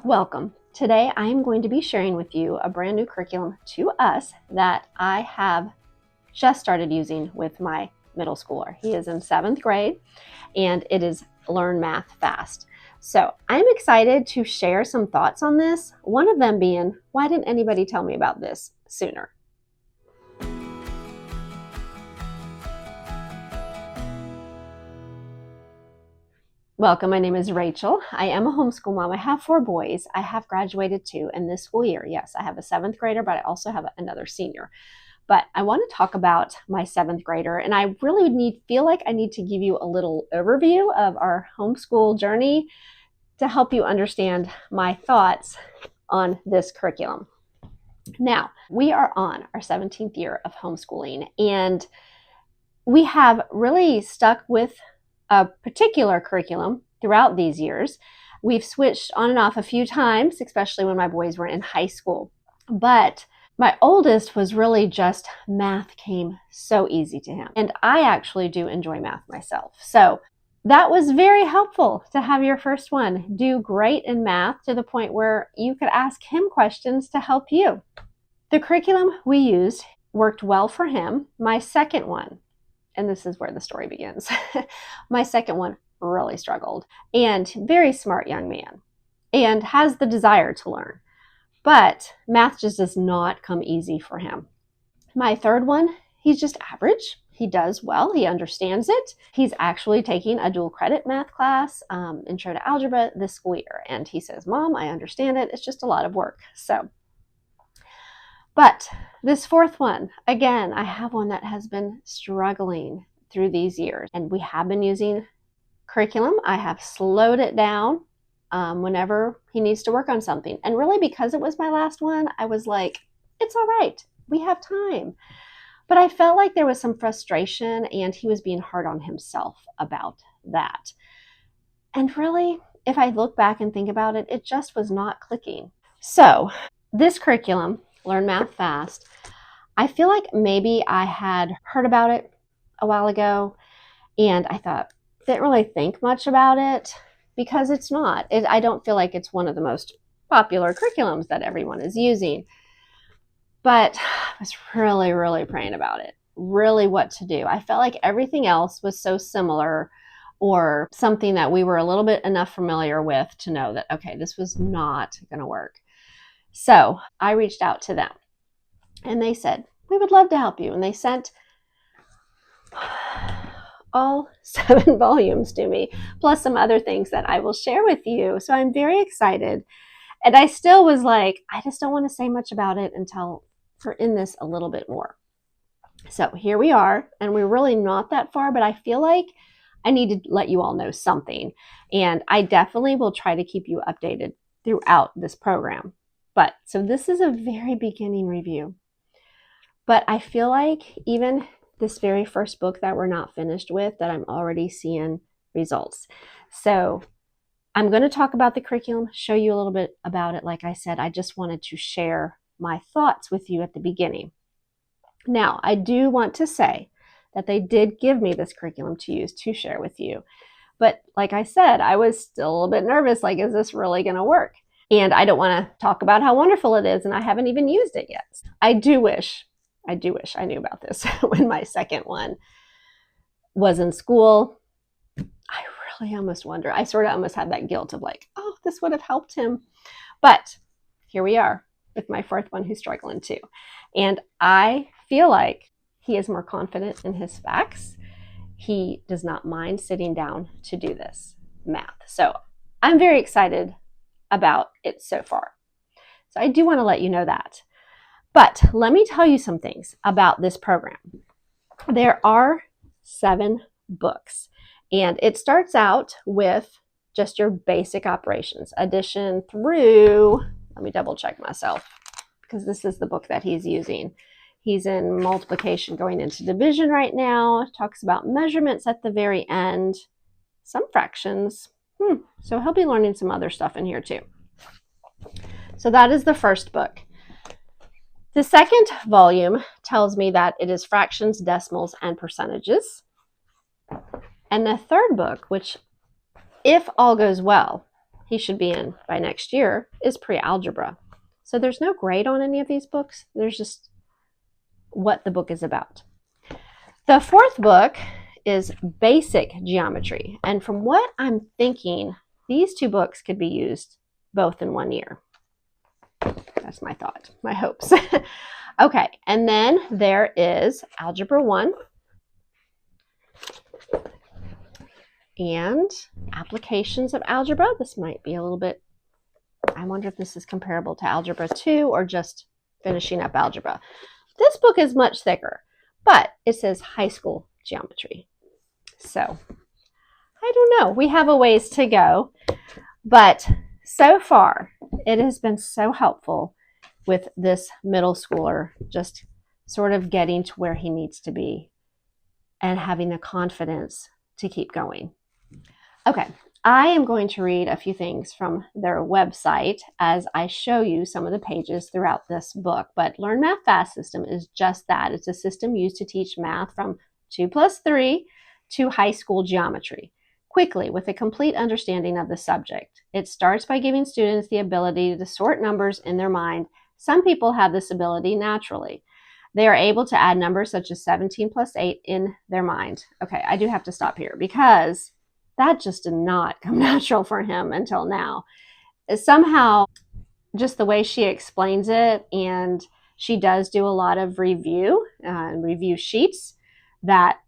Welcome. Today I am going to be sharing with you a brand new curriculum to us that I have just started using with my middle schooler. He is in 7th grade and it is Learn Math Fast. So I'm excited to share some thoughts on this. One of them being, why didn't anybody tell me about this sooner? Welcome, my name is Rachel. I am a homeschool mom. I have 4 boys. I have graduated 2 in this school year. Yes, I have a 7th grader, but I also have another senior. But I want to talk about my 7th grader, and I really feel like I need to give you a little overview of our homeschool journey to help you understand my thoughts on this curriculum. Now, we are on our 17th year of homeschooling, and we have really stuck with a particular curriculum throughout these years. We've switched on and off a few times, especially when my boys were in high school. But my oldest was really just math came so easy to him. And I actually do enjoy math myself. So that was very helpful to have your first one do great in math to the point where you could ask him questions to help you. The curriculum we used worked well for him. My second one, and this is where the story begins. My second one really struggled, and very smart young man, and has the desire to learn. But math just does not come easy for him. My third one, he's just average. He does well. He understands it. He's actually taking a dual credit math class, intro to algebra this school year. And he says, Mom, I understand it. It's just a lot of work. But this fourth one, again, I have one that has been struggling through these years, and we have been using curriculum. I have slowed it down whenever he needs to work on something. And really, because it was my last one, I was like, it's all right. We have time. But I felt like there was some frustration, and he was being hard on himself about that. And really, if I look back and think about it, it just was not clicking. So this curriculum, Learn Math Fast, I feel like maybe I had heard about it a while ago, and I thought, didn't really think much about it because it's not. I don't feel like it's one of the most popular curriculums that everyone is using. But I was really, really praying about it, really what to do. I felt like everything else was so similar or something that we were a little bit enough familiar with to know that, okay, this was not going to work. So I reached out to them and they said, we would love to help you. And they sent all 7 volumes to me, plus some other things that I will share with you. So I'm very excited. And I still was like, I just don't want to say much about it until we're in this a little bit more. So here we are, and we're really not that far, but I feel like I need to let you all know something. And I definitely will try to keep you updated throughout this program. But so this is a very beginning review. But I feel like even this very first book that we're not finished with, that I'm already seeing results. So I'm going to talk about the curriculum, show you a little bit about it. Like I said, I just wanted to share my thoughts with you at the beginning. Now, I do want to say that they did give me this curriculum to use to share with you. But like I said, I was still a little bit nervous, like, is this really going to work? And I don't want to talk about how wonderful it is, and I haven't even used it yet. I do wish I knew about this when my second one was in school. I really almost wonder. I sort of almost had that guilt of like, oh, this would have helped him. But here we are with my fourth one who's struggling too. And I feel like he is more confident in his facts. He does not mind sitting down to do this math. So I'm very excited about it so far. So I do want to let you know that. But let me tell you some things about this program. There are 7 books, and it starts out with just your basic operations, addition through, let me double check myself, because this is the book that he's using. He's in multiplication going into division right now, talks about measurements at the very end, some fractions. So he'll be learning some other stuff in here too. So that is the first book. The second volume tells me that it is fractions, decimals, and percentages. And the third book, which, if all goes well, he should be in by next year is pre-algebra. So there's no grade on any of these books. There's just what the book is about. The fourth book is Basic Geometry. And from what I'm thinking, these two books could be used both in 1 year. That's my thought, my hopes. Okay, and then there is Algebra 1 and Applications of Algebra. This might be a little bit, I wonder if this is comparable to Algebra 2 or just finishing up algebra. This book is much thicker, but it says high school geometry. So I don't know. We have a ways to go, but so far it has been so helpful with this middle schooler just sort of getting to where he needs to be and having the confidence to keep going. Okay, I am going to read a few things from their website as I show you some of the pages throughout this book. But Learn Math Fast system is just that. It's a system used to teach math from 2 plus 3 to high school geometry quickly with a complete understanding of the subject. It starts by giving students the ability to sort numbers in their mind. Some people have this ability naturally. They are able to add numbers such as 17 plus 8 in their mind. Okay, I do have to stop here because that just did not come natural for him until now. Somehow, just the way she explains it, and she does do a lot of review sheets, that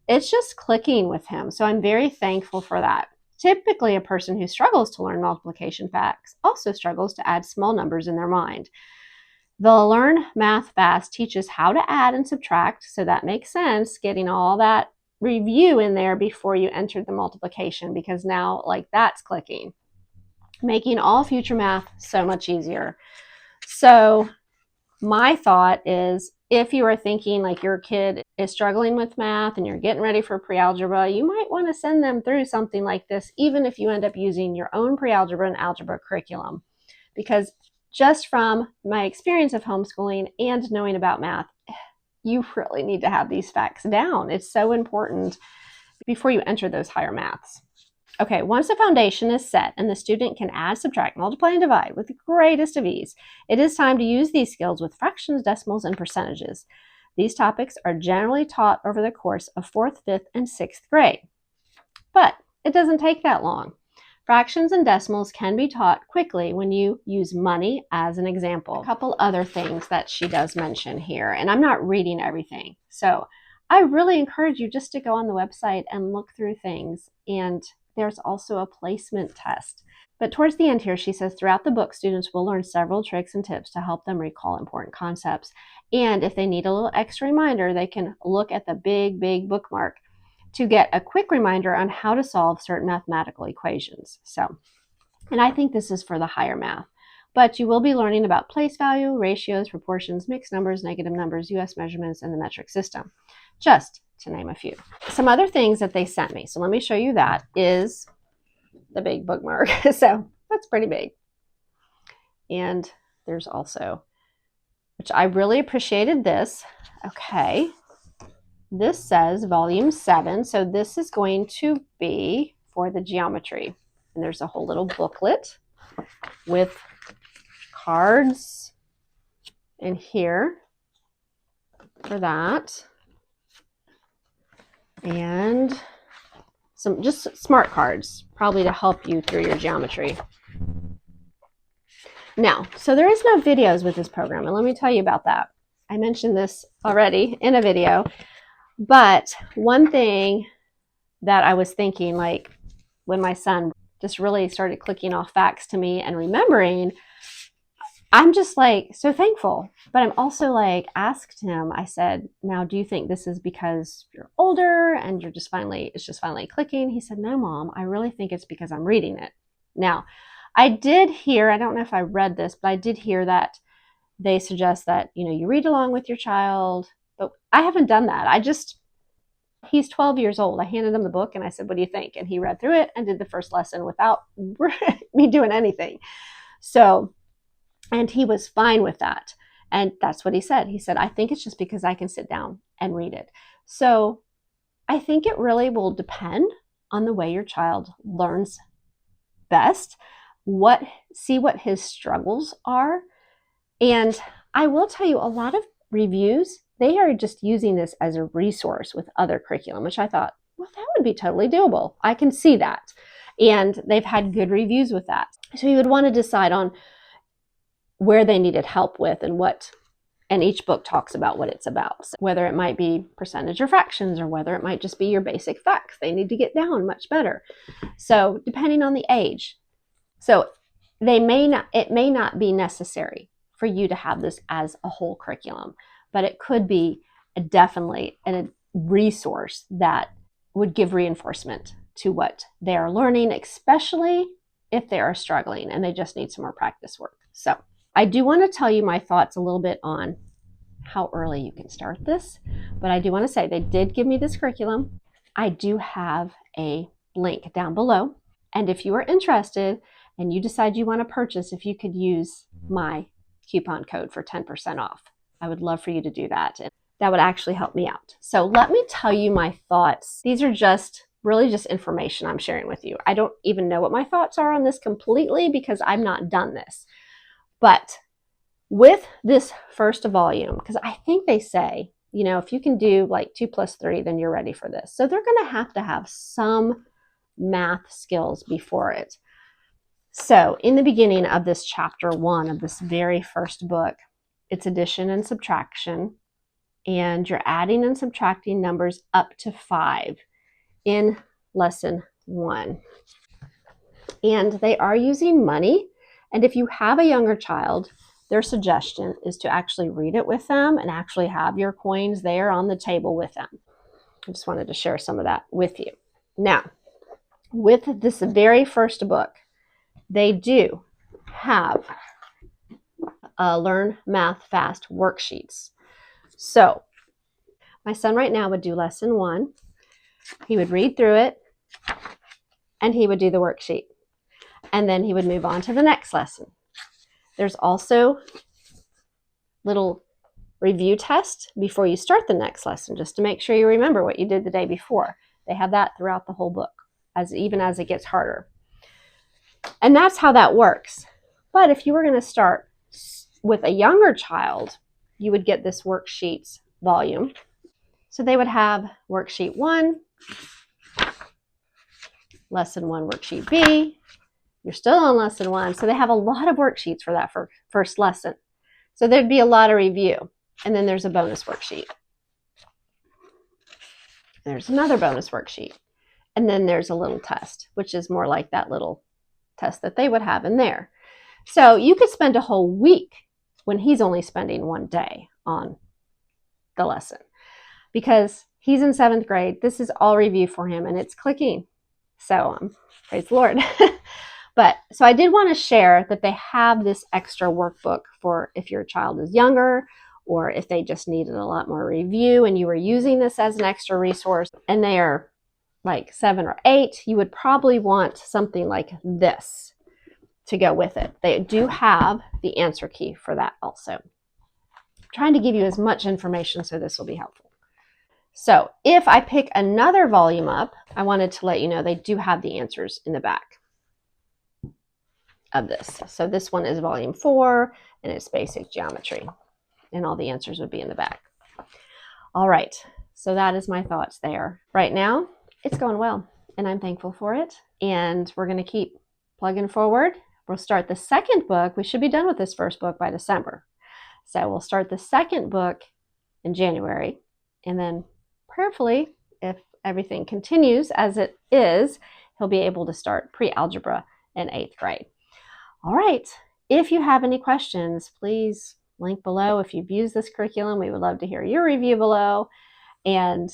it's just clicking with him. So I'm very thankful for that. Typically, a person who struggles to learn multiplication facts also struggles to add small numbers in their mind. The Learn Math Fast teaches how to add and subtract, so that makes sense, getting all that review in there before you enter the multiplication, because now like that's clicking, making all future math so much easier. So my thought is, if you are thinking like your kid is struggling with math and you're getting ready for pre-algebra, you might want to send them through something like this, even if you end up using your own pre-algebra and algebra curriculum. Because just from my experience of homeschooling and knowing about math, you really need to have these facts down. It's so important before you enter those higher maths. Okay, once the foundation is set and the student can add, subtract, multiply, and divide with the greatest of ease, it is time to use these skills with fractions, decimals, and percentages. These topics are generally taught over the course of 4th, 5th, and 6th grade. But it doesn't take that long. Fractions and decimals can be taught quickly when you use money as an example. A couple other things that she does mention here, and I'm not reading everything. So I really encourage you just to go on the website and look through things. And there's also a placement test. But towards the end here, she says, throughout the book, students will learn several tricks and tips to help them recall important concepts. And if they need a little extra reminder, they can look at the big bookmark to get a quick reminder on how to solve certain mathematical equations. So, and I think this is for the higher math. But you will be learning about place value, ratios, proportions, mixed numbers, negative numbers, US measurements, and the metric system, just to name a few. Some other things that they sent me, so let me show you, that is the big bookmark. So that's pretty big. And there's also, which I really appreciated this. Okay. This says volume 7. So this is going to be for the geometry. And there's a whole little booklet with cards in here for that. And some just smart cards, probably to help you through your geometry. Now, so there is no videos with this program, and let me tell you about that. I mentioned this already in a video, but one thing that I was thinking, like when my son just really started clicking off facts to me and remembering, I'm just like so thankful. But I'm also like, asked him, I said, now, do you think this is because you're older and it's just finally clicking? He said, no, Mom, I really think it's because I'm reading it. Now, I did hear, I don't know if I read this, but I did hear that they suggest that, you read along with your child, but I haven't done that. He's 12 years old. I handed him the book and I said, what do you think? And he read through it and did the first lesson without me doing anything. So, and he was fine with that. And that's what he said. He said, I think it's just because I can sit down and read it. So I think it really will depend on the way your child learns best. see what his struggles are. And I will tell you, a lot of reviews, they are just using this as a resource with other curriculum, which I thought, well, that would be totally doable. I can see that. And they've had good reviews with that. So you would want to decide on where they needed help with and each book talks about what it's about. So whether it might be percentage or fractions, or whether it might just be your basic facts they need to get down much better. So depending on the age. So it may not be necessary for you to have this as a whole curriculum, but it could be definitely a resource that would give reinforcement to what they are learning, especially if they are struggling and they just need some more practice work. So I do want to tell you my thoughts a little bit on how early you can start this, but I do want to say they did give me this curriculum. I do have a link down below, and if you are interested and you decide you want to purchase, if you could use my coupon code for 10% off, I would love for you to do that, and that would actually help me out. So let me tell you my thoughts. These are really just information I'm sharing with you. I don't even know what my thoughts are on this completely because I've not done this. But with this first volume, because I think they say, if you can do like 2 + 3, then you're ready for this. So they're going to have some math skills before it. So in the beginning of this chapter 1 of this very first book, it's addition and subtraction, and you're adding and subtracting numbers up to 5 in lesson 1. And they are using money. And if you have a younger child, their suggestion is to actually read it with them and actually have your coins there on the table with them. I just wanted to share some of that with you. Now, with this very first book, they do have Learn Math Fast worksheets. So my son right now would do lesson 1. He would read through it and he would do the worksheet. And then he would move on to the next lesson. There's also little review test before you start the next lesson, just to make sure you remember what you did the day before. They have that throughout the whole book, even as it gets harder. And that's how that works. But if you were going to start with a younger child, you would get this worksheets volume. So they would have worksheet 1, lesson 1, worksheet B. You're still on lesson 1. So they have a lot of worksheets for that first lesson. So there'd be a lot of review. And then there's a bonus worksheet. There's another bonus worksheet. And then there's a little test, which is more like that little test that they would have in there. So you could spend a whole week when he's only spending 1 day on the lesson. Because he's in 7th grade. This is all review for him, and it's clicking. So praise the Lord. But so I did want to share that they have this extra workbook for if your child is younger, or if they just needed a lot more review and you were using this as an extra resource and they are like 7 or 8, you would probably want something like this to go with it. They do have the answer key for that also. I'm trying to give you as much information so this will be helpful. So if I pick another volume up, I wanted to let you know they do have the answers in the back of this. So this one is volume 4 and it's basic geometry, and all the answers would be in the back. All right, so that is my thoughts there. Right now, it's going well, and I'm thankful for it. And we're going to keep plugging forward. We'll start the second book. We should be done with this first book by December. So we'll start the second book in January, and then prayerfully, if everything continues as it is, he'll be able to start pre-algebra in 8th grade. All right, if you have any questions, please link below. If you've used this curriculum, we would love to hear your review below. And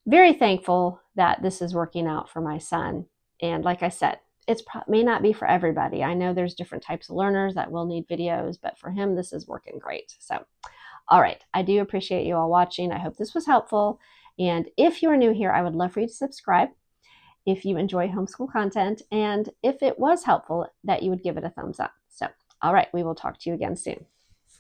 very thankful that this is working out for my son. And like I said, it may not be for everybody. I know there's different types of learners that will need videos, but for him, this is working great. So, all right, I do appreciate you all watching. I hope this was helpful. And if you are new here, I would love for you to subscribe if you enjoy homeschool content, and if it was helpful, that you would give it a thumbs up. So, all right, we will talk to you again soon.